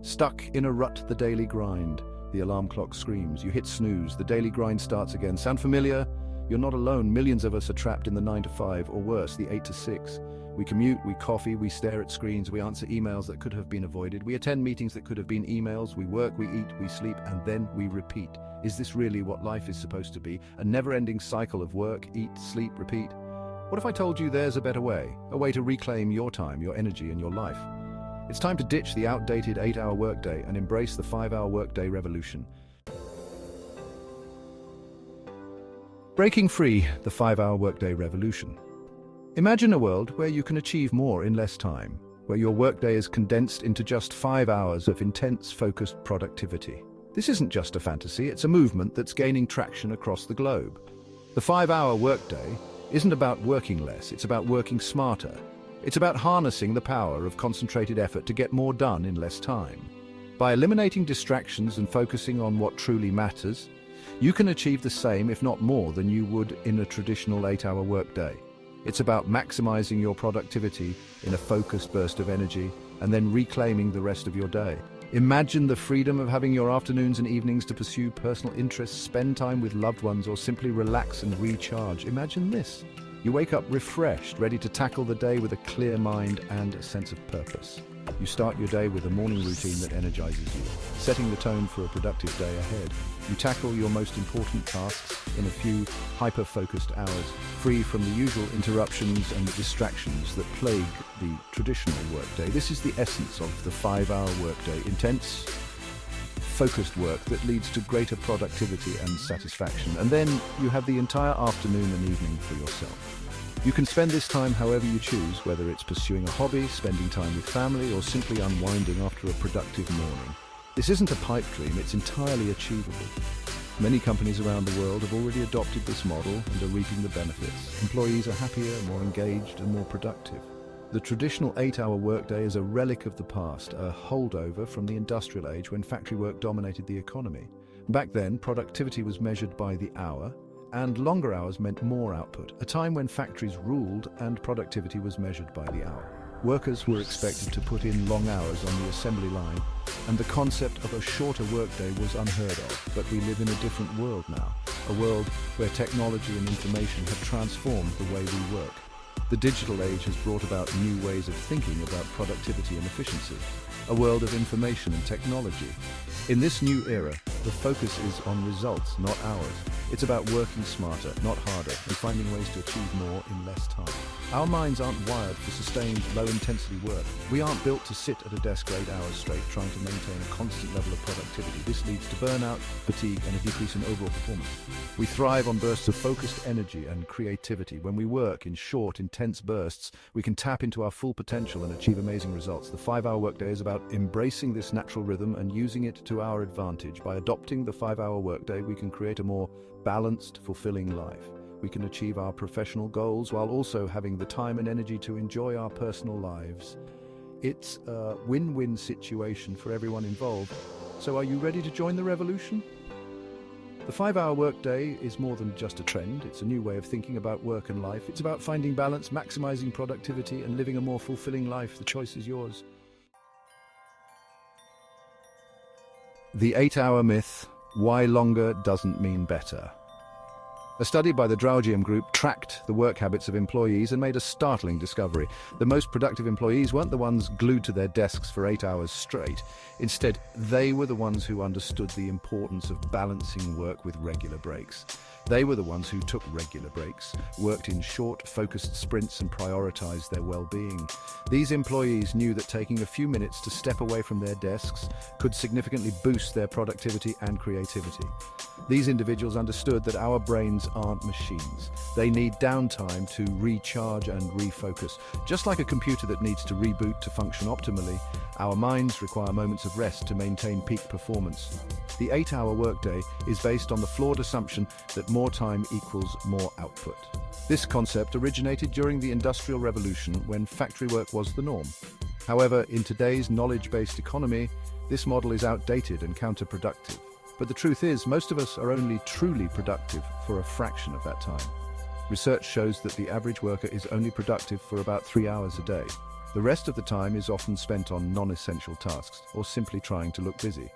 Stuck in a rut, the daily grind. The alarm clock screams. You hit snooze. The daily grind starts again. Sound familiar? You're not alone. Millions of us are trapped in the 9 to 5, or worse, the 8 to 6. We commute, we coffee, we stare at screens, we answer emails that could have been avoided, we attend meetings that could have been emails, we work, we eat, we sleep, and then we repeat. Is this really what life is supposed to be? A never-ending cycle of work, eat, sleep, repeat? What if I told you there's a better way? A way to reclaim your time, your energy, and your life? It's time to ditch the outdated 8-hour workday and embrace the 5-hour workday revolution. Breaking free, the 5-hour workday revolution. Imagine a world where you can achieve more in less time, where your workday is condensed into just 5 hours of intense, focused productivity. This isn't just a fantasy, it's a movement that's gaining traction across the globe. The 5-hour workday isn't about working less, it's about working smarter. It's about harnessing the power of concentrated effort to get more done in less time. By eliminating distractions and focusing on what truly matters, you can achieve the same, if not more, than you would in a traditional 8-hour workday. It's about maximizing your productivity in a focused burst of energy and then reclaiming the rest of your day. Imagine the freedom of having your afternoons and evenings to pursue personal interests, spend time with loved ones, or simply relax and recharge. Imagine this. You wake up refreshed, ready to tackle the day with a clear mind and a sense of purpose. You start your day with a morning routine that energizes you, setting the tone for a productive day ahead. You tackle your most important tasks in a few hyper-focused hours, free from the usual interruptions and distractions that plague the traditional workday. This is the essence of the 5-hour workday: intense, focused work that leads to greater productivity and satisfaction. And then you have the entire afternoon and evening for yourself. You can spend this time however you choose, whether it's pursuing a hobby, spending time with family, or simply unwinding after a productive morning. This isn't a pipe dream, it's entirely achievable. Many companies around the world have already adopted this model and are reaping the benefits. Employees are happier, more engaged, and more productive. The traditional 8-hour workday is a relic of the past, a holdover from the industrial age when factory work dominated the economy. Back then, productivity was measured by the hour, and longer hours meant more output, a time when factories ruled and productivity was measured by the hour. Workers were expected to put in long hours on the assembly line, and the concept of a shorter workday was unheard of. But we live in a different world now, a world where technology and information have transformed the way we work. The digital age has brought about new ways of thinking about productivity and efficiency, a world of information and technology. In this new era, the focus is on results, not hours. It's about working smarter, not harder, and finding ways to achieve more in less time. Our minds aren't wired for sustained, low-intensity work. We aren't built to sit at a desk 8 hours straight trying to maintain a constant level of productivity. This leads to burnout, fatigue, and a decrease in overall performance. We thrive on bursts of focused energy and creativity. When we work in short, intense bursts, we can tap into our full potential and achieve amazing results. The 5-hour workday is about embracing this natural rhythm and using it to our advantage. By adopting the 5-hour workday, we can create a more balanced, fulfilling life. We can achieve our professional goals while also having the time and energy to enjoy our personal lives. It's a win-win situation for everyone involved. So are you ready to join the revolution? The 5-hour workday is more than just a trend. It's a new way of thinking about work and life. It's about finding balance, maximizing productivity, and living a more fulfilling life. The choice is yours. The 8-hour myth: why longer doesn't mean better. A study by the Draugium Group tracked the work habits of employees and made a startling discovery. The most productive employees weren't the ones glued to their desks for 8 hours straight. Instead, they were the ones who understood the importance of balancing work with regular breaks. They were the ones who took regular breaks, worked in short, focused sprints, and prioritized their well-being. These employees knew that taking a few minutes to step away from their desks could significantly boost their productivity and creativity. These individuals understood that our brains aren't machines. They need downtime to recharge and refocus. Just like a computer that needs to reboot to function optimally, our minds require moments of rest to maintain peak performance. The 8-hour workday is based on the flawed assumption that more time equals more output. This concept originated during the Industrial Revolution when factory work was the norm. However, in today's knowledge-based economy, this model is outdated and counterproductive. But the truth is, most of us are only truly productive for a fraction of that time. Research shows that the average worker is only productive for about 3 hours a day. The rest of the time is often spent on non-essential tasks or simply trying to look busy.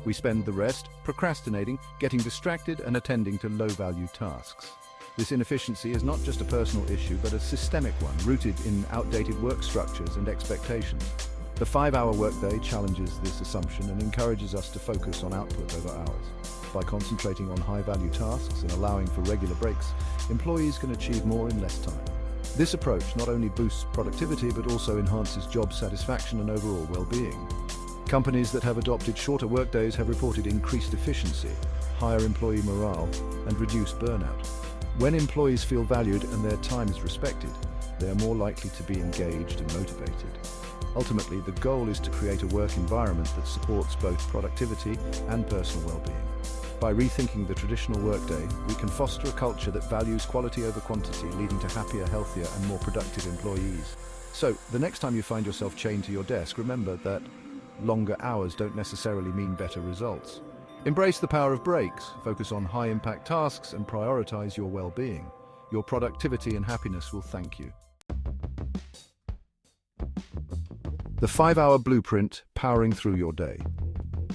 We spend the rest procrastinating, getting distracted, and attending to low-value tasks. This inefficiency is not just a personal issue, but a systemic one, rooted in outdated work structures and expectations. The 5-hour workday challenges this assumption and encourages us to focus on output over hours. By concentrating on high-value tasks and allowing for regular breaks, employees can achieve more in less time. This approach not only boosts productivity, but also enhances job satisfaction and overall well-being. Companies that have adopted shorter workdays have reported increased efficiency, higher employee morale, and reduced burnout. When employees feel valued and their time is respected, they are more likely to be engaged and motivated. Ultimately, the goal is to create a work environment that supports both productivity and personal well-being. By rethinking the traditional workday, we can foster a culture that values quality over quantity, leading to happier, healthier, and more productive employees. So, the next time you find yourself chained to your desk, remember that longer hours don't necessarily mean better results. Embrace the power of breaks, focus on high-impact tasks, and prioritize your well-being. Your productivity and happiness will thank you. The 5-hour blueprint, powering through your day.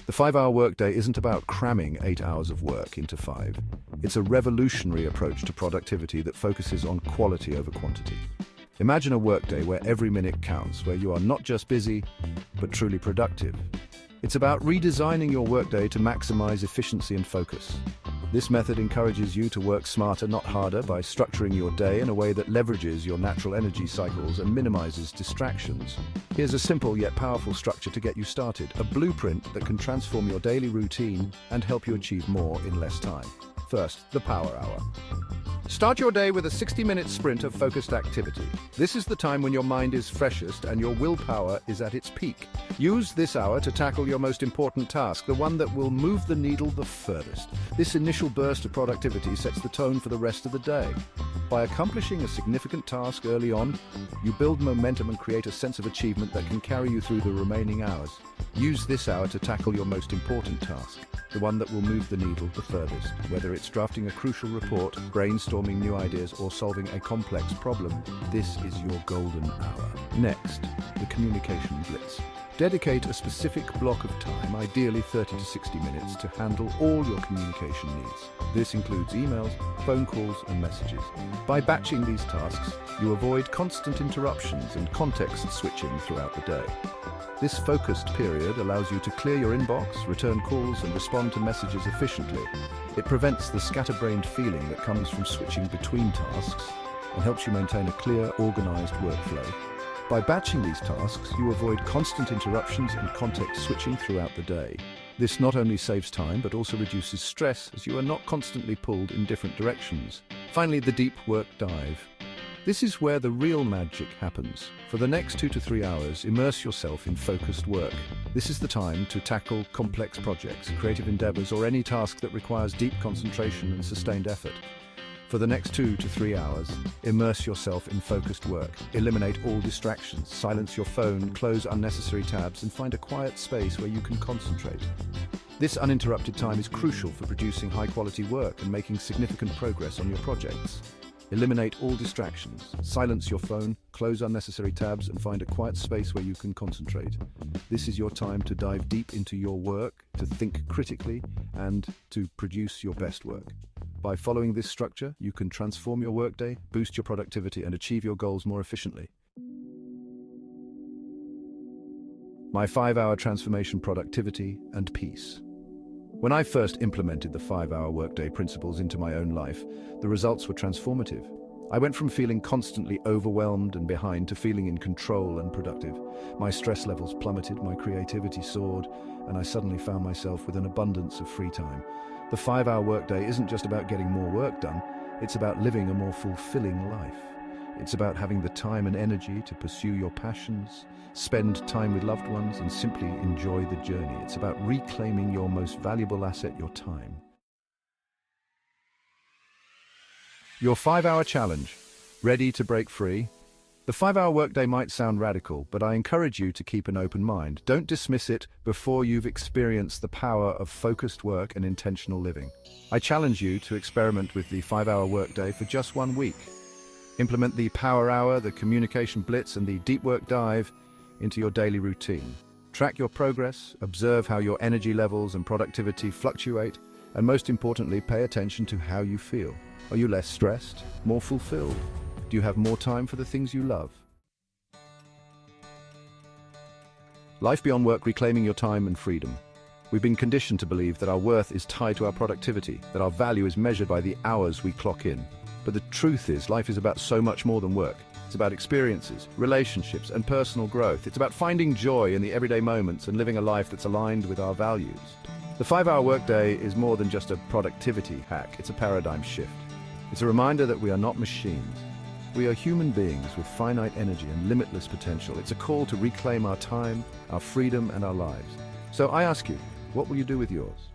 The 5-hour workday isn't about cramming 8 hours of work into 5. It's a revolutionary approach to productivity that focuses on quality over quantity. Imagine a workday where every minute counts, where you are not just busy, but truly productive. It's about redesigning your workday to maximize efficiency and focus. This method encourages you to work smarter, not harder, by structuring your day in a way that leverages your natural energy cycles and minimizes distractions. Here's a simple yet powerful structure to get you started, a blueprint that can transform your daily routine and help you achieve more in less time. First, the Power Hour. Start your day with a 60-minute sprint of focused activity. This is the time when your mind is freshest and your willpower is at its peak. Use this hour to tackle your most important task, the one that will move the needle the furthest. This initial burst of productivity sets the tone for the rest of the day. By accomplishing a significant task early on, you build momentum and create a sense of achievement that can carry you through the remaining hours. Use this hour to tackle your most important task, the one that will move the needle the furthest. Whether it's drafting a crucial report, brainstorming new ideas, or solving a complex problem, this is your golden hour. Next, the communication blitz. Dedicate a specific block of time, ideally 30 to 60 minutes, to handle all your communication needs. This includes emails, phone calls, and messages. By batching these tasks, you avoid constant interruptions and context switching throughout the day. This focused period allows you to clear your inbox, return calls, and respond to messages efficiently. It prevents the scatterbrained feeling that comes from switching between tasks and helps you maintain a clear, organized workflow. By batching these tasks, you avoid constant interruptions and context switching throughout the day. This not only saves time, but also reduces stress, as you are not constantly pulled in different directions. Finally, the deep work dive. This is where the real magic happens. For the next 2 to 3 hours, immerse yourself in focused work. This is the time to tackle complex projects, creative endeavors, or any task that requires deep concentration and sustained effort. For the next 2 to 3 hours, immerse yourself in focused work. Eliminate all distractions, silence your phone, close unnecessary tabs, and find a quiet space where you can concentrate. This uninterrupted time is crucial for producing high-quality work and making significant progress on your projects. Eliminate all distractions, silence your phone, close unnecessary tabs, and find a quiet space where you can concentrate. This is your time to dive deep into your work, to think critically, and to produce your best work. By following this structure, you can transform your workday, boost your productivity, and achieve your goals more efficiently. My 5-hour transformation: productivity and peace. When I first implemented the 5-hour workday principles into my own life, the results were transformative. I went from feeling constantly overwhelmed and behind to feeling in control and productive. My stress levels plummeted, my creativity soared, and I suddenly found myself with an abundance of free time. The 5-hour workday isn't just about getting more work done, it's about living a more fulfilling life. It's about having the time and energy to pursue your passions, spend time with loved ones, and simply enjoy the journey. It's about reclaiming your most valuable asset, your time. Your 5-hour challenge. Ready to break free? The 5-hour workday might sound radical, but I encourage you to keep an open mind. Don't dismiss it before you've experienced the power of focused work and intentional living. I challenge you to experiment with the 5-hour workday for just 1 week. Implement the power hour, the communication blitz, and the deep work dive into your daily routine. Track your progress, observe how your energy levels and productivity fluctuate, and most importantly, pay attention to how you feel. Are you less stressed, more fulfilled? Do you have more time for the things you love? Life beyond work, reclaiming your time and freedom. We've been conditioned to believe that our worth is tied to our productivity, that our value is measured by the hours we clock in. But the truth is, life is about so much more than work. It's about experiences, relationships, and personal growth. It's about finding joy in the everyday moments and living a life that's aligned with our values. The 5-hour workday is more than just a productivity hack. It's a paradigm shift. It's a reminder that we are not machines. We are human beings with finite energy and limitless potential. It's a call to reclaim our time, our freedom, and our lives. So I ask you, what will you do with yours?